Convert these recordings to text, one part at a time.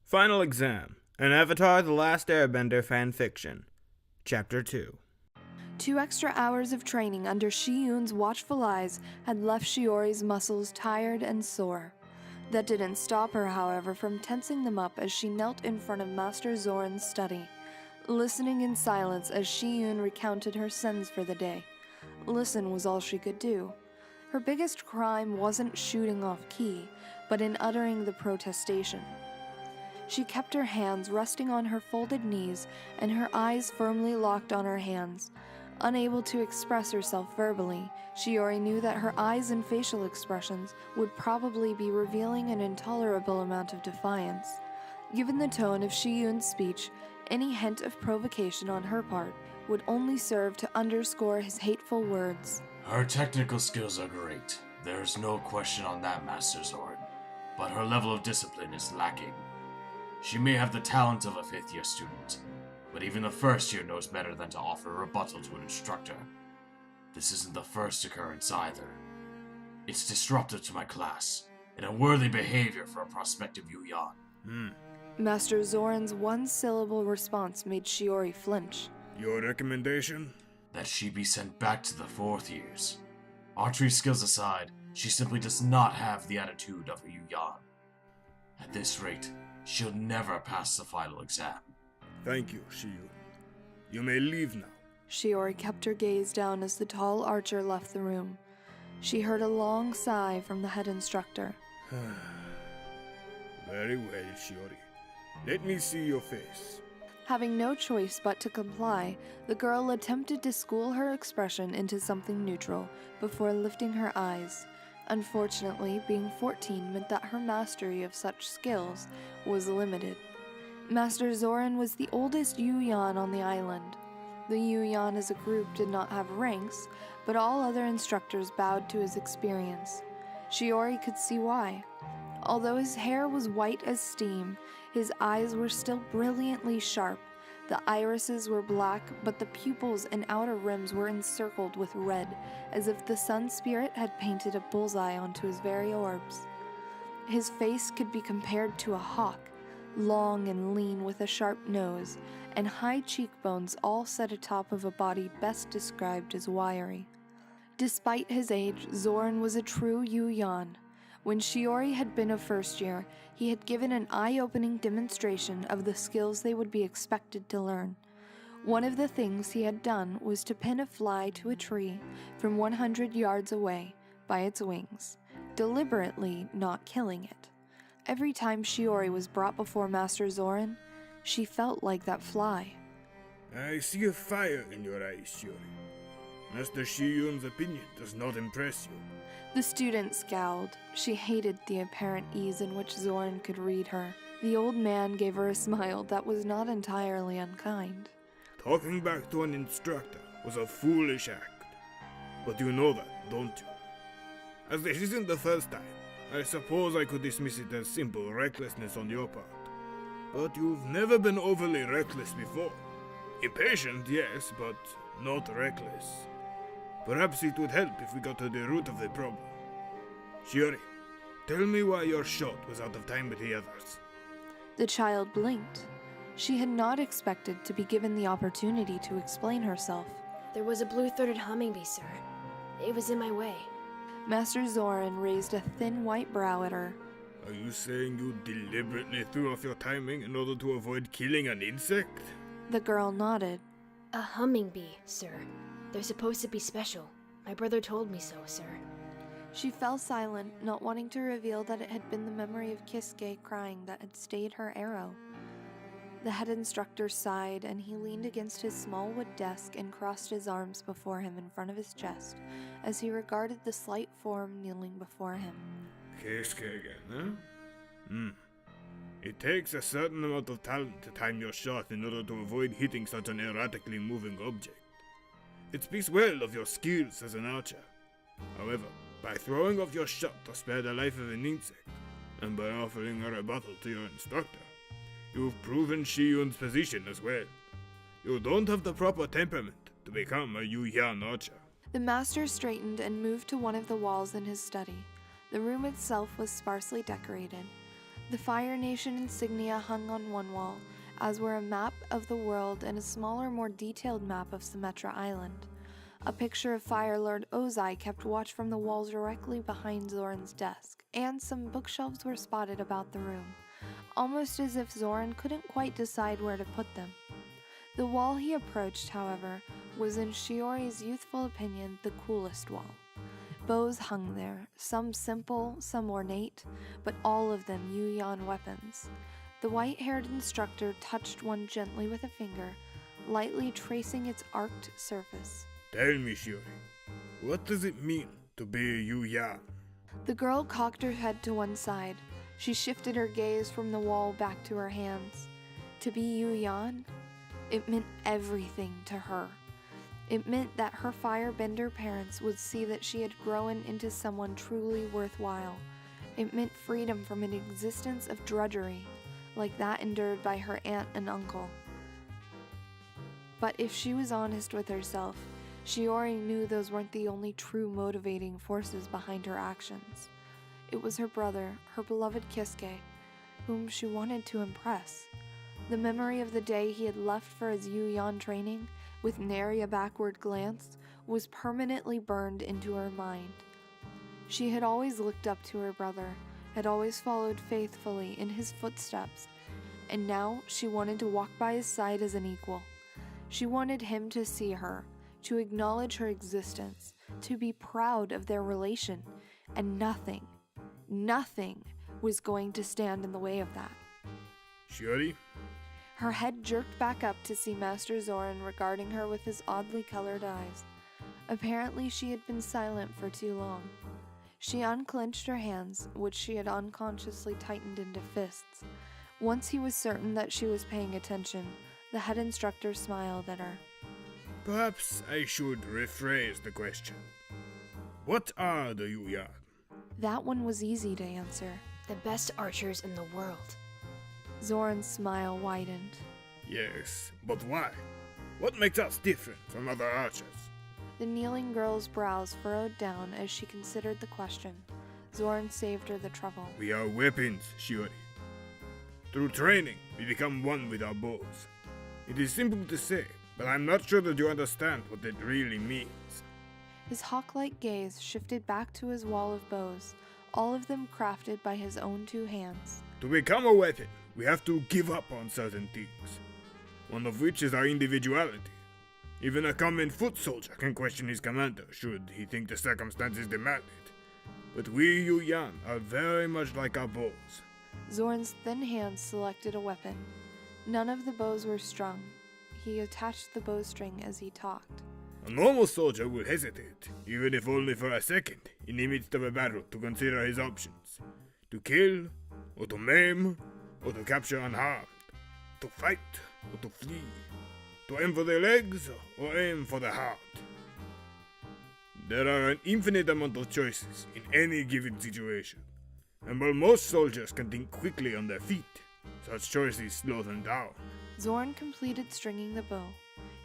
Final Exam, an Avatar The Last Airbender fanfiction, Chapter 2. 2 extra hours of training under Shi-Yun's watchful eyes had left Shiori's muscles tired and sore. That didn't stop her, however, from tensing them up as she knelt in front of Master Zorin's study, listening in silence as Shi-Yun recounted her sins for the day. Listen was all she could do. Her biggest crime wasn't shooting off Ki, but in uttering the protestation. She kept her hands resting on her folded knees and her eyes firmly locked on her hands. Unable to express herself verbally, Shiori knew that her eyes and facial expressions would probably be revealing an intolerable amount of defiance. Given the tone of Shi-Yun's speech, any hint of provocation on her part would only serve to underscore his hateful words. Her technical skills are great. There is no question on that, Master Zorin. But her level of discipline is lacking. She may have the talent of a 5th-year student, but even the first year knows better than to offer a rebuttal to an instructor. This isn't the first occurrence either. It's disruptive to my class, and unworthy behavior for a prospective Yu-Yan. Master Zorin's one-syllable response made Shiori flinch. Your recommendation? That she be sent back to the 4th years. Archery skills aside, she simply does not have the attitude of a Yu-Yan. At this rate, she'll never pass the final exam. Thank you, Shi-Yun. You may leave now. Shiori kept her gaze down as the tall archer left the room. She heard a long sigh from the head instructor. Very well, Shiori. Let me see your face. Having no choice but to comply, the girl attempted to school her expression into something neutral before lifting her eyes. Unfortunately, being 14 meant that her mastery of such skills was limited. Master Zorin was the oldest Yu-Yan on the island. The Yu-Yan as a group did not have ranks, but all other instructors bowed to his experience. Shiori could see why. Although his hair was white as steam, his eyes were still brilliantly sharp. The irises were black, but the pupils and outer rims were encircled with red, as if the sun spirit had painted a bullseye onto his very orbs. His face could be compared to a hawk, long and lean with a sharp nose, and high cheekbones all set atop of a body best described as wiry. Despite his age, Zorin was a true Yu-Yan. When Shiori had been a first year, he had given an eye-opening demonstration of the skills they would be expected to learn. One of the things he had done was to pin a fly to a tree from 100 yards away by its wings, deliberately not killing it. Every time Shiori was brought before Master Zorin, she felt like that fly. I see a fire in your eyes, Shiori. Master Shi-Yun's opinion does not impress you. The student scowled. She hated the apparent ease in which Zorin could read her. The old man gave her a smile that was not entirely unkind. Talking back to an instructor was a foolish act. But you know that, don't you? As this isn't the first time, I suppose I could dismiss it as simple recklessness on your part. But you've never been overly reckless before. Impatient, yes, but not reckless. Perhaps it would help if we got to the root of the problem. Shiori, tell me why your shot was out of time with the others. The child blinked. She had not expected to be given the opportunity to explain herself. There was a blue-throated hummingbee, sir. It was in my way. Master Zorin raised a thin white brow at her. Are you saying you deliberately threw off your timing in order to avoid killing an insect? The girl nodded. A hummingbee, sir. They're supposed to be special. My brother told me so, sir. She fell silent, not wanting to reveal that it had been the memory of Kisuke crying that had stayed her arrow. The head instructor sighed, and he leaned against his small wood desk and crossed his arms before him in front of his chest, as he regarded the slight form kneeling before him. Kisuke again, huh? It takes a certain amount of talent to time your shot in order to avoid hitting such an erratically moving object. It speaks well of your skills as an archer. However, by throwing off your shot to spare the life of an insect, and by offering a rebuttal to your instructor, you've proven Shi-Yun's position as well. You don't have the proper temperament to become a Yu-Yan archer. The master straightened and moved to one of the walls in his study. The room itself was sparsely decorated. The Fire Nation insignia hung on one wall, as were a map of the world and a smaller, more detailed map of Symmetra Island. A picture of Fire Lord Ozai kept watch from the walls directly behind Zorin's desk, and some bookshelves were spotted about the room, almost as if Zorin couldn't quite decide where to put them. The wall he approached, however, was in Shiori's youthful opinion the coolest wall. Bows hung there, some simple, some ornate, but all of them Yu-Yan weapons. The white-haired instructor touched one gently with a finger, lightly tracing its arced surface. Tell me, Shiori, what does it mean to be a Yu-Yan? The girl cocked her head to one side. She shifted her gaze from the wall back to her hands. To be Yu-Yan? It meant everything to her. It meant that her firebender parents would see that she had grown into someone truly worthwhile. It meant freedom from an existence of drudgery, like that endured by her aunt and uncle. But if she was honest with herself, Shiori knew those weren't the only true motivating forces behind her actions. It was her brother, her beloved Kisuke, whom she wanted to impress. The memory of the day he had left for his Yu-Yan training, with nary a backward glance, was permanently burned into her mind. She had always looked up to her brother, had always followed faithfully in his footsteps, and now she wanted to walk by his side as an equal. She wanted him to see her, to acknowledge her existence, to be proud of their relation, and nothing was going to stand in the way of that. Shiori? Her head jerked back up to see Master Zorin regarding her with his oddly colored eyes. Apparently she had been silent for too long. She unclenched her hands, which she had unconsciously tightened into fists. Once he was certain that she was paying attention, the head instructor smiled at her. Perhaps I should rephrase the question. What are the Yu-Yan? That one was easy to answer. The best archers in the world. Zorin's smile widened. Yes, but why? What makes us different from other archers? The kneeling girl's brows furrowed down as she considered the question. Zorin saved her the trouble. We are weapons, Shiori. Through training, we become one with our bows. It is simple to say, but I'm not sure that you understand what it really means. His hawk-like gaze shifted back to his wall of bows, all of them crafted by his own two hands. To become a weapon, we have to give up on certain things, one of which is our individuality. Even a common foot soldier can question his commander should he think the circumstances demand it. But we Yu-Yan are very much like our bows. Zorin's thin hands selected a weapon. None of the bows were strung. He attached the bowstring as he talked. A normal soldier will hesitate, even if only for a second, in the midst of a battle to consider his options. To kill, or to maim, or to capture unharmed. To fight, or to flee. To aim for the legs, or aim for the heart. There are an infinite amount of choices in any given situation. And while most soldiers can think quickly on their feet, such choices slow them down. Zorin completed stringing the bow.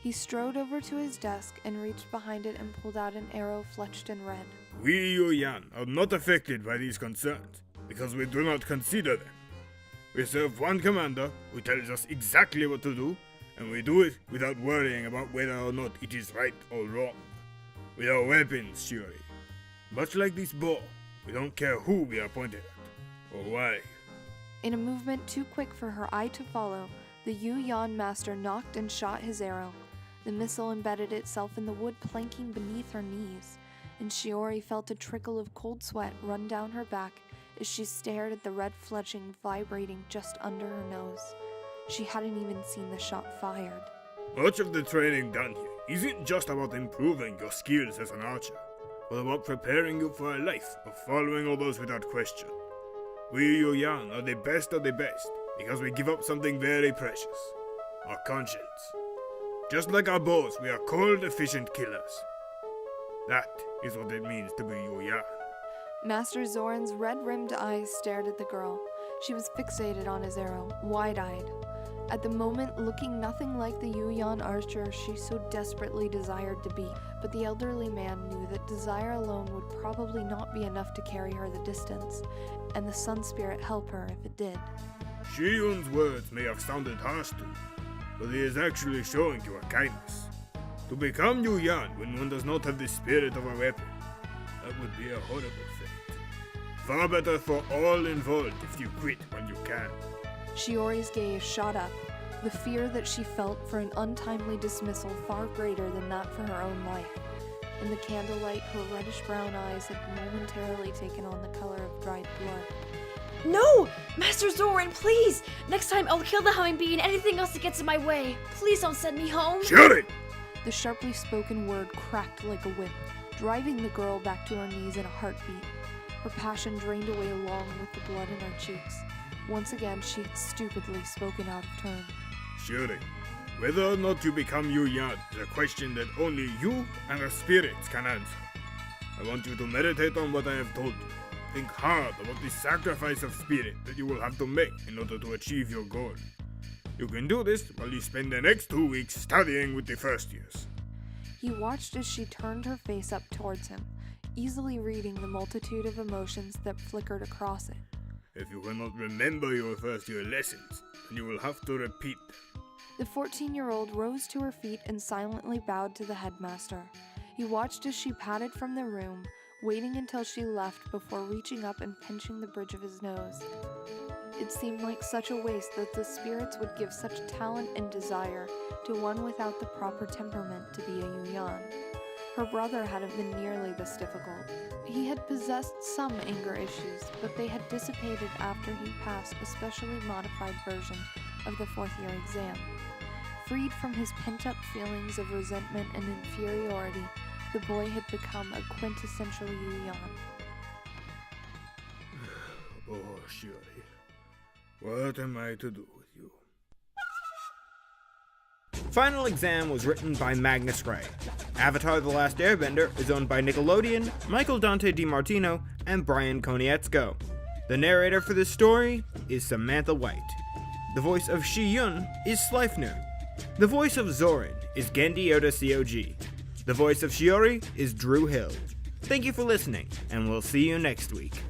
He strode over to his desk and reached behind it and pulled out an arrow fletched in red. We Yu-Yan are not affected by these concerns, because we do not consider them. We serve one commander who tells us exactly what to do, and we do it without worrying about whether or not it is right or wrong. We are weapons, Shiori. Much like this bow, we don't care who we are pointed at, or why. In a movement too quick for her eye to follow, the Yu-Yan master knocked and shot his arrow. The missile embedded itself in the wood planking beneath her knees, and Shiori felt a trickle of cold sweat run down her back as she stared at the red fletching vibrating just under her nose. She hadn't even seen the shot fired. Much of the training done here isn't just about improving your skills as an archer, but about preparing you for a life of following orders without question. We Yu-Yan are the best of the best because we give up something very precious, our conscience. Just like our bows, we are cold, efficient killers. That is what it means to be Yu-Yan. Master Zorin's red-rimmed eyes stared at the girl. She was fixated on his arrow, wide-eyed. At the moment, looking nothing like the Yu-Yan archer she so desperately desired to be, but the elderly man knew that desire alone would probably not be enough to carry her the distance, and the sun spirit help her if it did. Shi-Yun's words may have sounded harsh to you, but he is actually showing you a kindness. To become Yu-Yan when one does not have the spirit of a weapon, that would be a horrible fate. Far better for all involved if you quit when you can. Shiori's gaze shot up, the fear that she felt for an untimely dismissal far greater than that for her own life. In the candlelight, her reddish-brown eyes had momentarily taken on the color of dried blood. No! Master Zorin, please! Next time I'll kill the humming bee and anything else that gets in my way. Please don't send me home. Shiori! The sharply spoken word cracked like a whip, driving the girl back to her knees in a heartbeat. Her passion drained away along with the blood in her cheeks. Once again, she had stupidly spoken out of turn. Shiori, whether or not you become Yu-Yan is a question that only you and the spirits can answer. I want you to meditate on what I have told you. Think hard about the sacrifice of spirit that you will have to make in order to achieve your goal. You can do this while you spend the next 2 weeks studying with the first years. He watched as she turned her face up towards him, easily reading the multitude of emotions that flickered across it. If you cannot remember your first year lessons, then you will have to repeat them. The 14-year-old rose to her feet and silently bowed to the headmaster. He watched as she padded from the room, waiting until she left before reaching up and pinching the bridge of his nose. It seemed like such a waste that the spirits would give such talent and desire to one without the proper temperament to be a Yu-Yan. Her brother hadn't been nearly this difficult. He had possessed some anger issues, but they had dissipated after he passed a specially modified version of the 4th-year exam. Freed from his pent-up feelings of resentment and inferiority, the boy had become a quintessential Yu-Yan. Oh, Shiori, what am I to do with you? Final Exam was written by Magnusrae. Avatar: The Last Airbender is owned by Nickelodeon, Michael Dante DiMartino, and Brian Konietzko. The narrator for this story is Samantha White. The voice of Shi-Yun is Sleiphner. The voice of Zorin is Genndy C.O.G. The voice of Shiori is Drew Hill. Thank you for listening, and we'll see you next week.